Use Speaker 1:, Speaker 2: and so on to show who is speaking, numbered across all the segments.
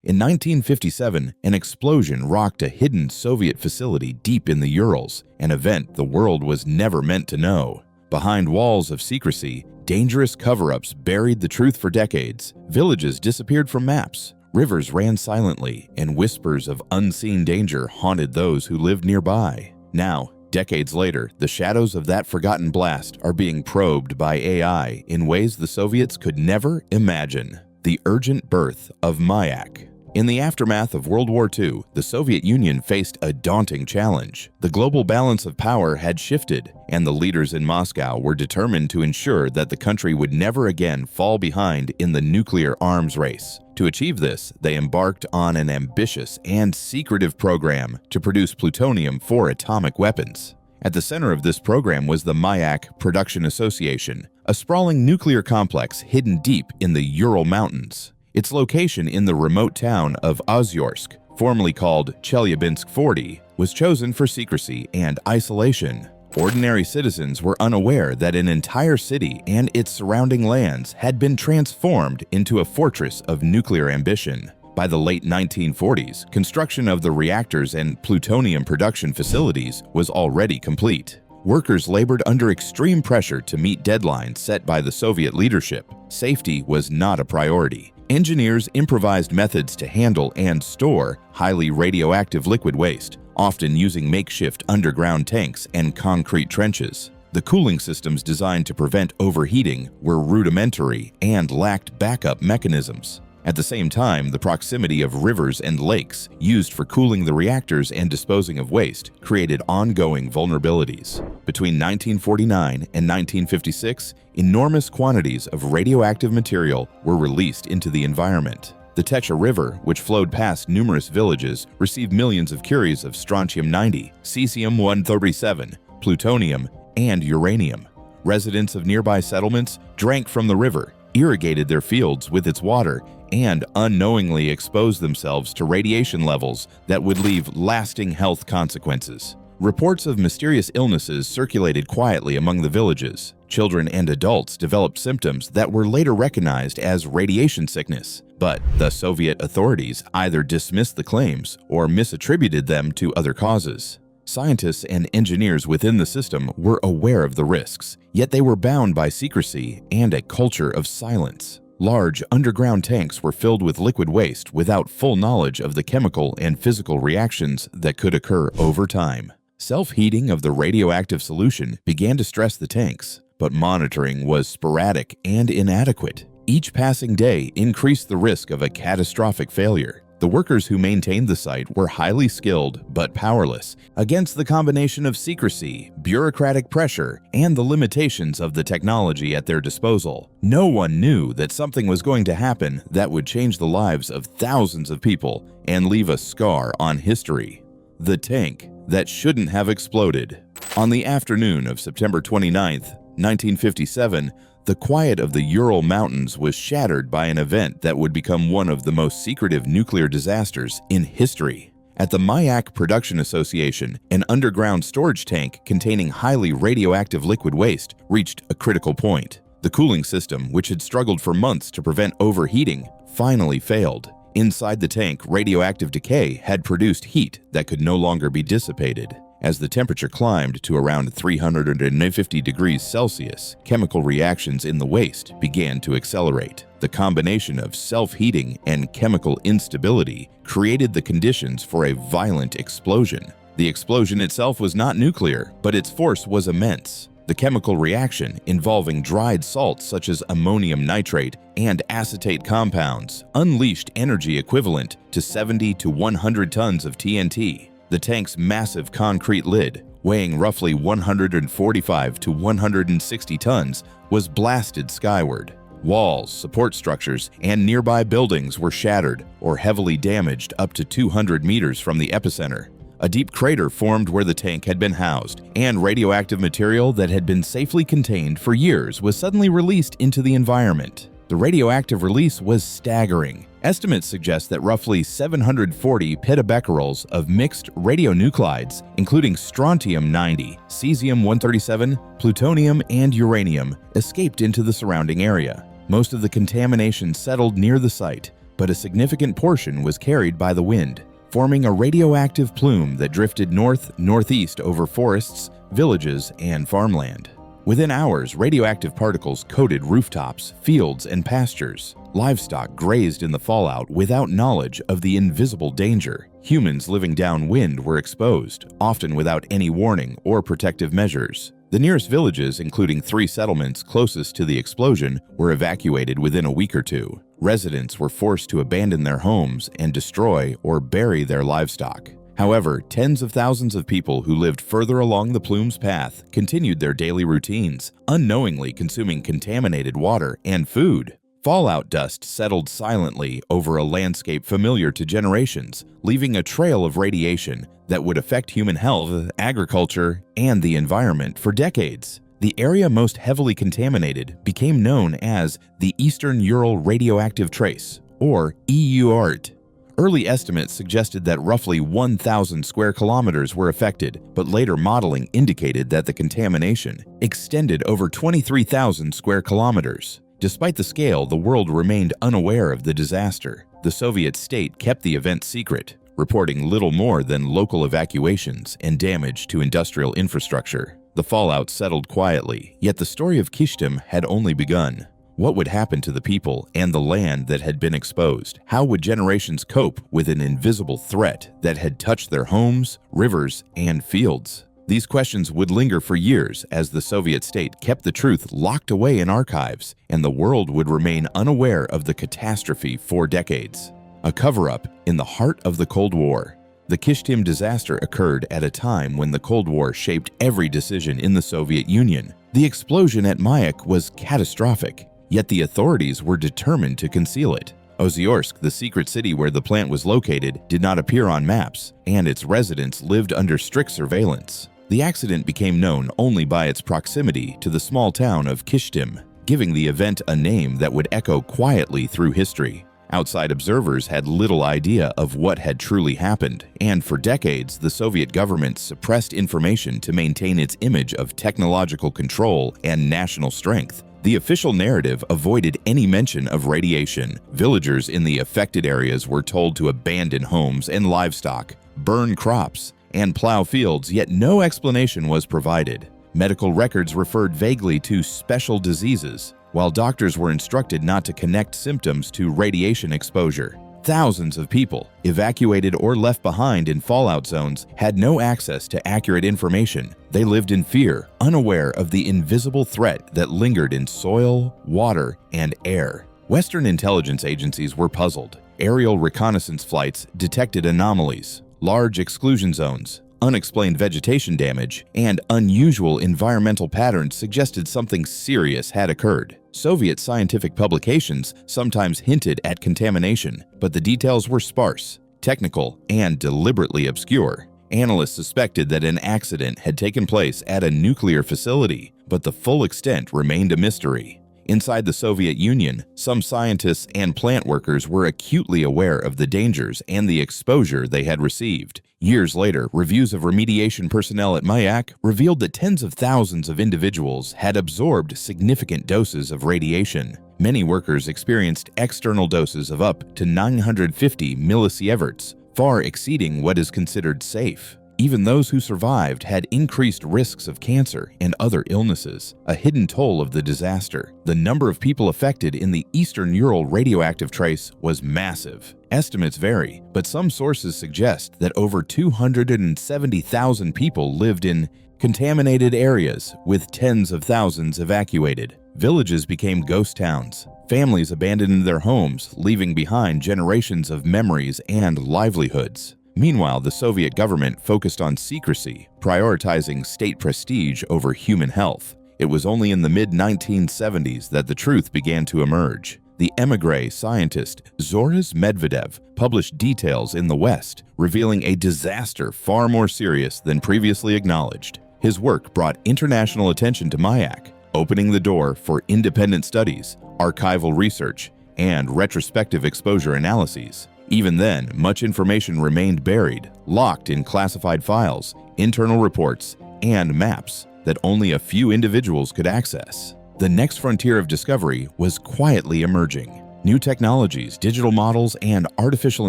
Speaker 1: In 1957, an explosion rocked a hidden Soviet facility deep in the Urals, an event the world was never meant to know. Behind walls of secrecy, dangerous cover-ups buried the truth for decades. Villages disappeared from maps. Rivers ran silently, and whispers of unseen danger haunted those who lived nearby. Now, decades later, the shadows of that forgotten blast are being probed by AI in ways the Soviets could never imagine. The urgent birth of Mayak. In the aftermath of World War II, the Soviet Union faced a daunting challenge. The global balance of power had shifted, and the leaders in Moscow were determined to ensure that the country would never again fall behind in the nuclear arms race. To achieve this, they embarked on an ambitious and secretive program to produce plutonium for atomic weapons. At the center of this program was the Mayak Production Association, a sprawling nuclear complex hidden deep in the Ural Mountains. Its location in the remote town of Ozyorsk, formerly called Chelyabinsk 40, was chosen for secrecy and isolation. Ordinary citizens were unaware that an entire city and its surrounding lands had been transformed into a fortress of nuclear ambition. By the late 1940s, construction of the reactors and plutonium production facilities was already complete. Workers labored under extreme pressure to meet deadlines set by the Soviet leadership. Safety was not a priority. Engineers improvised methods to handle and store highly radioactive liquid waste, often using makeshift underground tanks and concrete trenches. The cooling systems designed to prevent overheating were rudimentary and lacked backup mechanisms. At the same time, the proximity of rivers and lakes used for cooling the reactors and disposing of waste created ongoing vulnerabilities. Between 1949 and 1956, enormous quantities of radioactive material were released into the environment. The Techa River, which flowed past numerous villages, received millions of curies of strontium-90, cesium-137, plutonium, and uranium. Residents of nearby settlements drank from the river, irrigated their fields with its water, and unknowingly exposed themselves to radiation levels that would leave lasting health consequences. Reports of mysterious illnesses circulated quietly among the villages. Children and adults developed symptoms that were later recognized as radiation sickness, but the Soviet authorities either dismissed the claims or misattributed them to other causes. Scientists and engineers within the system were aware of the risks, yet they were bound by secrecy and a culture of silence. Large underground tanks were filled with liquid waste without full knowledge of the chemical and physical reactions that could occur over time. Self-heating of the radioactive solution began to stress the tanks, but monitoring was sporadic and inadequate. Each passing day increased the risk of a catastrophic failure. The workers who maintained the site were highly skilled but powerless against the combination of secrecy, bureaucratic pressure, and the limitations of the technology at their disposal. No one knew that something was going to happen that would change the lives of thousands of people and leave a scar on history. The tank that shouldn't have exploded. On the afternoon of September 29, 1957, the quiet of the Ural Mountains was shattered by an event that would become one of the most secretive nuclear disasters in history. At the Mayak Production Association, an underground storage tank containing highly radioactive liquid waste reached a critical point. The cooling system, which had struggled for months to prevent overheating, finally failed. Inside the tank, radioactive decay had produced heat that could no longer be dissipated. As the temperature climbed to around 350 degrees Celsius, chemical reactions in the waste began to accelerate. The combination of self-heating and chemical instability created the conditions for a violent explosion. The explosion itself was not nuclear, but its force was immense. The chemical reaction, involving dried salts such as ammonium nitrate and acetate compounds, unleashed energy equivalent to 70 to 100 tons of TNT. The tank's massive concrete lid, weighing roughly 145 to 160 tons, was blasted skyward. Walls, support structures, and nearby buildings were shattered or heavily damaged up to 200 meters from the epicenter. A deep crater formed where the tank had been housed, and radioactive material that had been safely contained for years was suddenly released into the environment. The radioactive release was staggering. Estimates suggest that roughly 740 petabecquerels of mixed radionuclides, including strontium-90, cesium-137, plutonium, and uranium, escaped into the surrounding area. Most of the contamination settled near the site, but a significant portion was carried by the wind, forming a radioactive plume that drifted north-northeast over forests, villages, and farmland. Within hours, radioactive particles coated rooftops, fields, and pastures. Livestock grazed in the fallout without knowledge of the invisible danger. Humans living downwind were exposed, often without any warning or protective measures. The nearest villages, including 3 settlements closest to the explosion, were evacuated within a week or two. Residents were forced to abandon their homes and destroy or bury their livestock. However, tens of thousands of people who lived further along the plume's path continued their daily routines, unknowingly consuming contaminated water and food. Fallout dust settled silently over a landscape familiar to generations, leaving a trail of radiation that would affect human health, agriculture, and the environment for decades. The area most heavily contaminated became known as the Eastern Ural Radioactive Trace, or EUART. Early estimates suggested that roughly 1,000 square kilometers were affected, but later modeling indicated that the contamination extended over 23,000 square kilometers. Despite the scale, the world remained unaware of the disaster. The Soviet state kept the event secret, reporting little more than local evacuations and damage to industrial infrastructure. The fallout settled quietly, yet the story of Kyshtym had only begun. What would happen to the people and the land that had been exposed? How would generations cope with an invisible threat that had touched their homes, rivers, and fields? These questions would linger for years as the Soviet state kept the truth locked away in archives, and the world would remain unaware of the catastrophe for decades. A cover-up in the heart of the Cold War. The Kyshtym disaster occurred at a time when the Cold War shaped every decision in the Soviet Union. The explosion at Mayak was catastrophic, yet the authorities were determined to conceal it. Ozyorsk, the secret city where the plant was located, did not appear on maps, and its residents lived under strict surveillance. The accident became known only by its proximity to the small town of Kyshtym, giving the event a name that would echo quietly through history. Outside observers had little idea of what had truly happened, and for decades the Soviet government suppressed information to maintain its image of technological control and national strength. The official narrative avoided any mention of radiation. Villagers in the affected areas were told to abandon homes and livestock, burn crops, and plow fields, yet no explanation was provided. Medical records referred vaguely to special diseases, while doctors were instructed not to connect symptoms to radiation exposure. Thousands of people, evacuated or left behind in fallout zones, had no access to accurate information. They lived in fear, unaware of the invisible threat that lingered in soil, water, and air. Western intelligence agencies were puzzled. Aerial reconnaissance flights detected anomalies, large exclusion zones, unexplained vegetation damage, and unusual environmental patterns suggested something serious had occurred. Soviet scientific publications sometimes hinted at contamination, but the details were sparse, technical, and deliberately obscure. Analysts suspected that an accident had taken place at a nuclear facility, but the full extent remained a mystery. Inside the Soviet Union, some scientists and plant workers were acutely aware of the dangers and the exposure they had received. Years later, reviews of remediation personnel at Mayak revealed that tens of thousands of individuals had absorbed significant doses of radiation. Many workers experienced external doses of up to 950 millisieverts, far exceeding what is considered safe. Even those who survived had increased risks of cancer and other illnesses, a hidden toll of the disaster. The number of people affected in the Eastern Ural radioactive trace was massive. Estimates vary, but some sources suggest that over 270,000 people lived in contaminated areas, with tens of thousands evacuated. Villages became ghost towns. Families abandoned their homes, leaving behind generations of memories and livelihoods. Meanwhile, the Soviet government focused on secrecy, prioritizing state prestige over human health. It was only in the mid-1970s that the truth began to emerge. The émigré scientist Zhoris Medvedev published details in the West, revealing a disaster far more serious than previously acknowledged. His work brought international attention to Mayak, opening the door for independent studies, archival research, and retrospective exposure analyses. Even then, much information remained buried, locked in classified files, internal reports, and maps that only a few individuals could access. The next frontier of discovery was quietly emerging. New technologies, digital models, and artificial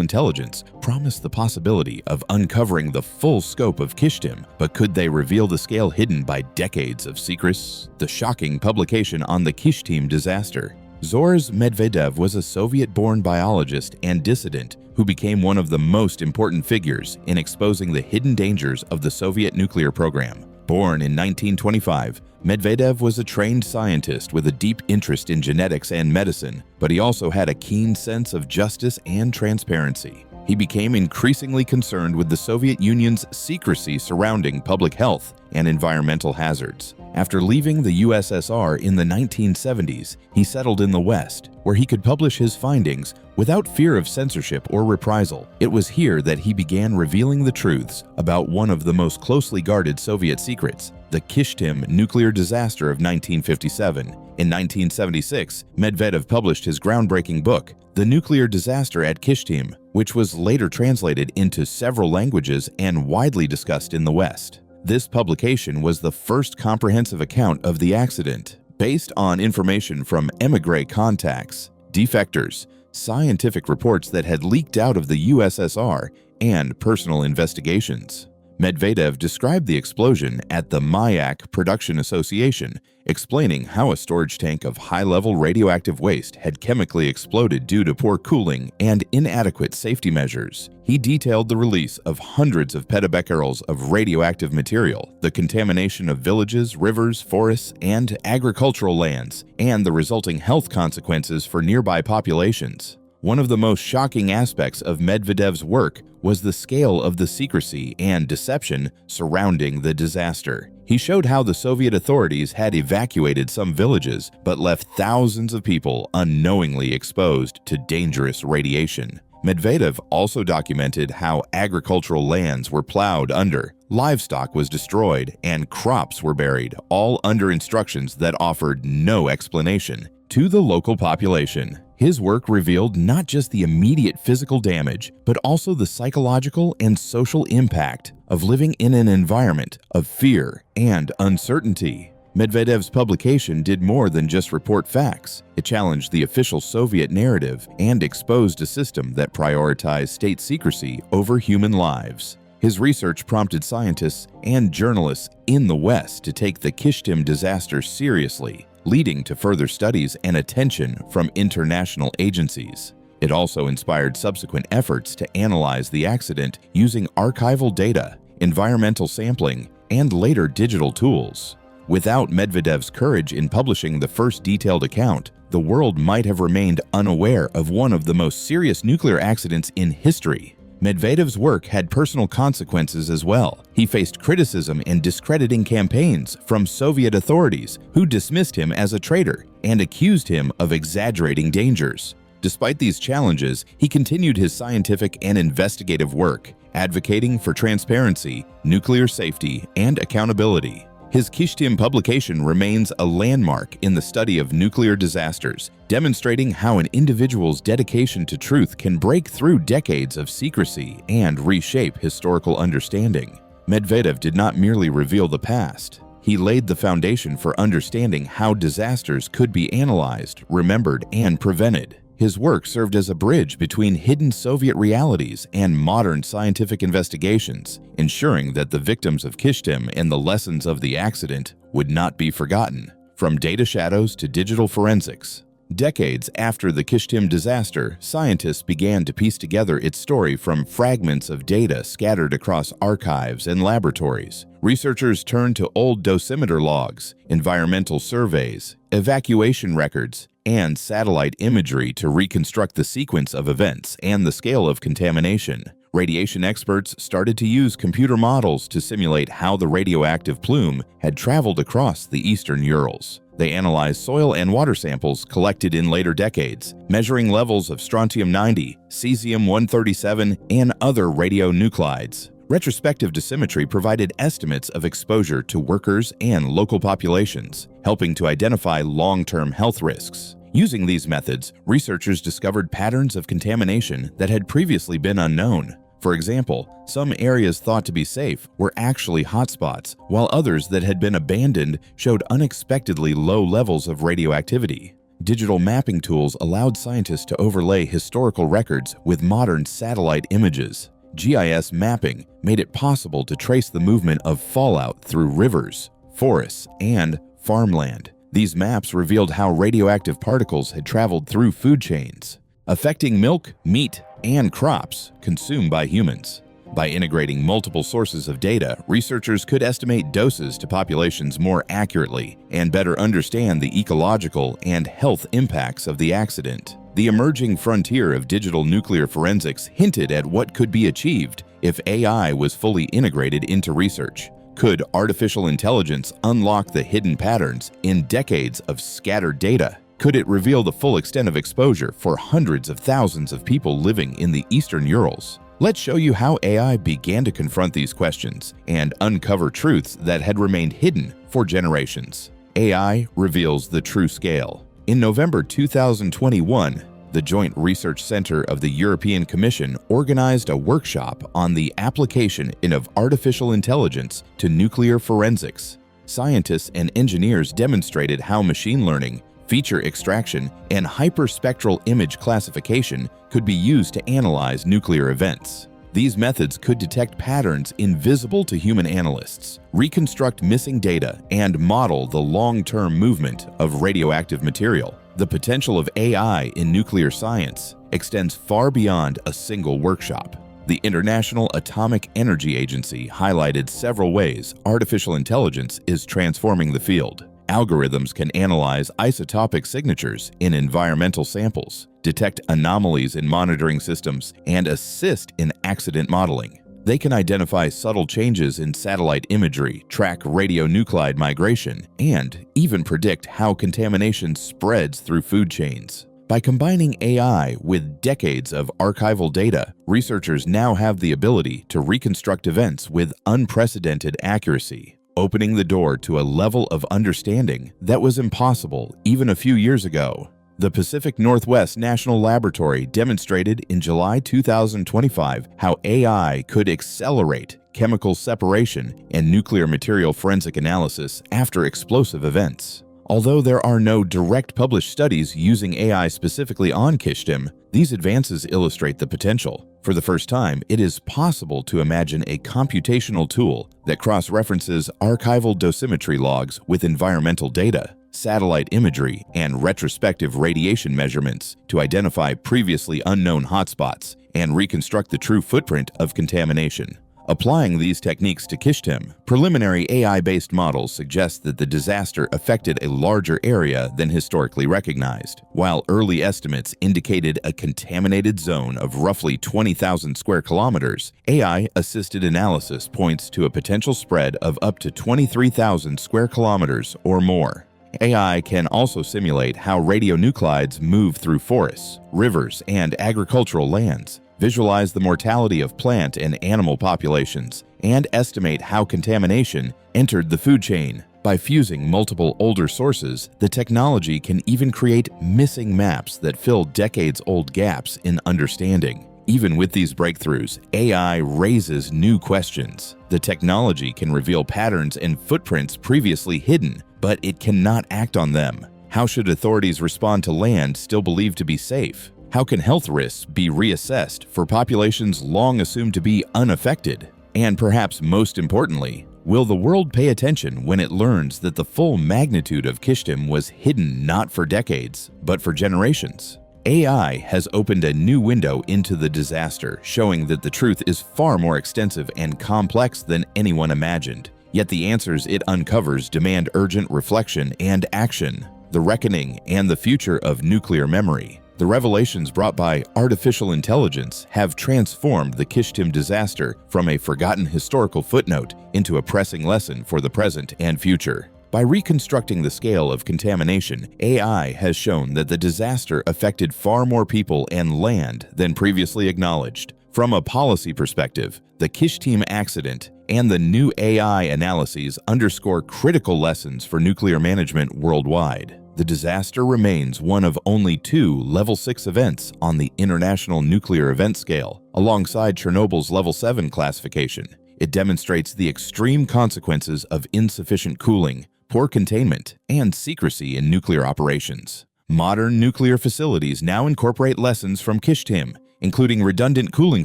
Speaker 1: intelligence promise the possibility of uncovering the full scope of Kyshtym, but could they reveal the scale hidden by decades of secrets? The shocking publication on the Kyshtym disaster. Zhores Medvedev was a Soviet-born biologist and dissident who became one of the most important figures in exposing the hidden dangers of the Soviet nuclear program. Born in 1925, Medvedev was a trained scientist with a deep interest in genetics and medicine, but he also had a keen sense of justice and transparency. He became increasingly concerned with the Soviet Union's secrecy surrounding public health and environmental hazards. After leaving the USSR in the 1970s, he settled in the West, where he could publish his findings without fear of censorship or reprisal. It was here that he began revealing the truths about one of the most closely guarded Soviet secrets, the Kyshtym nuclear disaster of 1957. In 1976, Medvedev published his groundbreaking book, The Nuclear Disaster at Kyshtym, which was later translated into several languages and widely discussed in the West. This publication was the first comprehensive account of the accident, based on information from émigré contacts, defectors, scientific reports that had leaked out of the USSR, and personal investigations. Medvedev described the explosion at the Mayak Production Association, explaining how a storage tank of high-level radioactive waste had chemically exploded due to poor cooling and inadequate safety measures. He detailed the release of hundreds of petabecquerels of radioactive material, the contamination of villages, rivers, forests, and agricultural lands, and the resulting health consequences for nearby populations. One of the most shocking aspects of Medvedev's work was the scale of the secrecy and deception surrounding the disaster. He showed how the Soviet authorities had evacuated some villages but left thousands of people unknowingly exposed to dangerous radiation. Medvedev also documented how agricultural lands were plowed under, livestock was destroyed, and crops were buried, all under instructions that offered no explanation to the local population. His work revealed not just the immediate physical damage, but also the psychological and social impact of living in an environment of fear and uncertainty. Medvedev's publication did more than just report facts. It challenged the official Soviet narrative and exposed a system that prioritized state secrecy over human lives. His research prompted scientists and journalists in the West to take the Kyshtym disaster seriously, leading to further studies and attention from international agencies. It also inspired subsequent efforts to analyze the accident using archival data, environmental sampling, and later digital tools. Without Medvedev's courage in publishing the first detailed account, the world might have remained unaware of one of the most serious nuclear accidents in history. Medvedev's work had personal consequences as well. He faced criticism and discrediting campaigns from Soviet authorities who dismissed him as a traitor and accused him of exaggerating dangers. Despite these challenges, he continued his scientific and investigative work, advocating for transparency, nuclear safety, and accountability. His Kyshtym publication remains a landmark in the study of nuclear disasters, demonstrating how an individual's dedication to truth can break through decades of secrecy and reshape historical understanding. Medvedev did not merely reveal the past. He laid the foundation for understanding how disasters could be analyzed, remembered, and prevented. His work served as a bridge between hidden Soviet realities and modern scientific investigations, ensuring that the victims of Kyshtym and the lessons of the accident would not be forgotten. From data shadows to digital forensics. Decades after the Kyshtym disaster, scientists began to piece together its story from fragments of data scattered across archives and laboratories. Researchers turned to old dosimeter logs, environmental surveys, evacuation records, and satellite imagery to reconstruct the sequence of events and the scale of contamination. Radiation experts started to use computer models to simulate how the radioactive plume had traveled across the eastern Urals. They analyzed soil and water samples collected in later decades, measuring levels of strontium-90, cesium-137, and other radionuclides. Retrospective dosimetry provided estimates of exposure to workers and local populations, helping to identify long-term health risks. Using these methods, researchers discovered patterns of contamination that had previously been unknown. For example, some areas thought to be safe were actually hotspots, while others that had been abandoned showed unexpectedly low levels of radioactivity. Digital mapping tools allowed scientists to overlay historical records with modern satellite images. GIS mapping made it possible to trace the movement of fallout through rivers, forests, and farmland. These maps revealed how radioactive particles had traveled through food chains, affecting milk, meat, and crops consumed by humans. By integrating multiple sources of data, researchers could estimate doses to populations more accurately and better understand the ecological and health impacts of the accident. The emerging frontier of digital nuclear forensics hinted at what could be achieved if AI was fully integrated into research. Could artificial intelligence unlock the hidden patterns in decades of scattered data? Could it reveal the full extent of exposure for hundreds of thousands of people living in the eastern Urals? Let's show you how AI began to confront these questions and uncover truths that had remained hidden for generations. AI reveals the true scale. In November 2021, the Joint Research Center of the European Commission organized a workshop on the application of artificial intelligence to nuclear forensics. Scientists and engineers demonstrated how machine learning, feature extraction, and hyperspectral image classification could be used to analyze nuclear events. These methods could detect patterns invisible to human analysts, reconstruct missing data, and model the long-term movement of radioactive material. The potential of AI in nuclear science extends far beyond a single workshop. The International Atomic Energy Agency highlighted several ways artificial intelligence is transforming the field. Algorithms can analyze isotopic signatures in environmental samples, detect anomalies in monitoring systems, and assist in accident modeling. They can identify subtle changes in satellite imagery, track radionuclide migration, and even predict how contamination spreads through food chains. By combining AI with decades of archival data, researchers now have the ability to reconstruct events with unprecedented accuracy, opening the door to a level of understanding that was impossible even a few years ago. The Pacific Northwest National Laboratory demonstrated in July 2025 how AI could accelerate chemical separation and nuclear material forensic analysis after explosive events. Although there are no direct published studies using AI specifically on Kyshtym, these advances illustrate the potential. For the first time, it is possible to imagine a computational tool that cross-references archival dosimetry logs with environmental data, satellite imagery, and retrospective radiation measurements to identify previously unknown hotspots and reconstruct the true footprint of contamination. Applying these techniques to Kyshtym, preliminary AI-based models suggest that the disaster affected a larger area than historically recognized. While early estimates indicated a contaminated zone of roughly 20,000 square kilometers, AI-assisted analysis points to a potential spread of up to 23,000 square kilometers or more. AI can also simulate how radionuclides move through forests, rivers, and agricultural lands, visualize the mortality of plant and animal populations, and estimate how contamination entered the food chain. By fusing multiple older sources, the technology can even create missing maps that fill decades-old gaps in understanding. Even with these breakthroughs, AI raises new questions. The technology can reveal patterns and footprints previously hidden, but it cannot act on them. How should authorities respond to land still believed to be safe? How can health risks be reassessed for populations long assumed to be unaffected? And perhaps most importantly, will the world pay attention when it learns that the full magnitude of Kyshtym was hidden not for decades, but for generations? AI has opened a new window into the disaster, showing that the truth is far more extensive and complex than anyone imagined. Yet the answers it uncovers demand urgent reflection and action. The reckoning and the future of nuclear memory. The revelations brought by artificial intelligence have transformed the Kyshtym disaster from a forgotten historical footnote into a pressing lesson for the present and future. By reconstructing the scale of contamination, AI has shown that the disaster affected far more people and land than previously acknowledged. From a policy perspective, the Kyshtym accident and the new AI analyses underscore critical lessons for nuclear management worldwide. The disaster remains one of only 2 Level 6 events on the International Nuclear Event Scale, alongside Chernobyl's Level 7 classification. It demonstrates the extreme consequences of insufficient cooling, poor containment, and secrecy in nuclear operations. Modern nuclear facilities now incorporate lessons from Kyshtym, including redundant cooling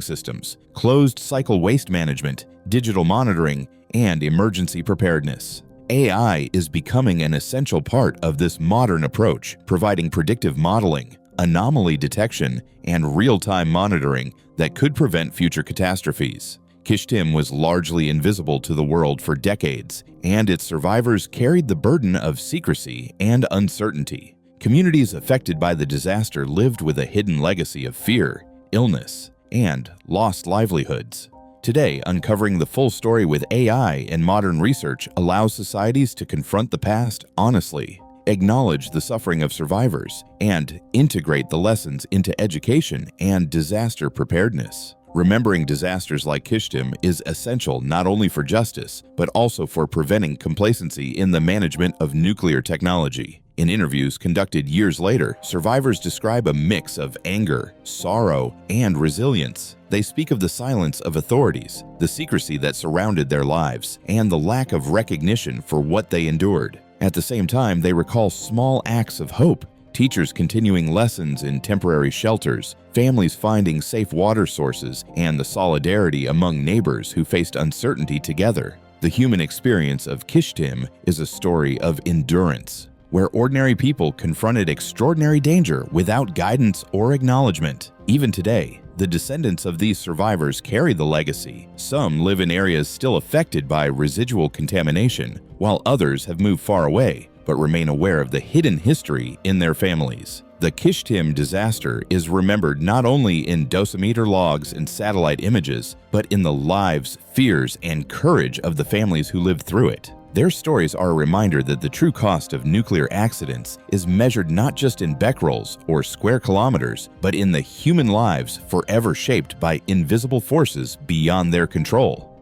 Speaker 1: systems, closed-cycle waste management, digital monitoring, and emergency preparedness. AI is becoming an essential part of this modern approach, providing predictive modeling, anomaly detection, and real-time monitoring that could prevent future catastrophes. Kyshtym was largely invisible to the world for decades, and its survivors carried the burden of secrecy and uncertainty. Communities affected by the disaster lived with a hidden legacy of fear, illness, and lost livelihoods. Today, uncovering the full story with AI and modern research allows societies to confront the past honestly, acknowledge the suffering of survivors, and integrate the lessons into education and disaster preparedness. Remembering disasters like Kyshtym is essential not only for justice, but also for preventing complacency in the management of nuclear technology. In interviews conducted years later, survivors describe a mix of anger, sorrow, and resilience. They speak of the silence of authorities, the secrecy that surrounded their lives, and the lack of recognition for what they endured. At the same time, they recall small acts of hope, teachers continuing lessons in temporary shelters, families finding safe water sources, and the solidarity among neighbors who faced uncertainty together. The human experience of Kyshtym is a story of endurance, where ordinary people confronted extraordinary danger without guidance or acknowledgement. Even today, the descendants of these survivors carry the legacy. Some live in areas still affected by residual contamination, while others have moved far away, but remain aware of the hidden history in their families. The Kyshtym disaster is remembered not only in dosimeter logs and satellite images, but in the lives, fears, and courage of the families who lived through it. Their stories are a reminder that the true cost of nuclear accidents is measured not just in becquerels or square kilometers, but in the human lives forever shaped by invisible forces beyond their control.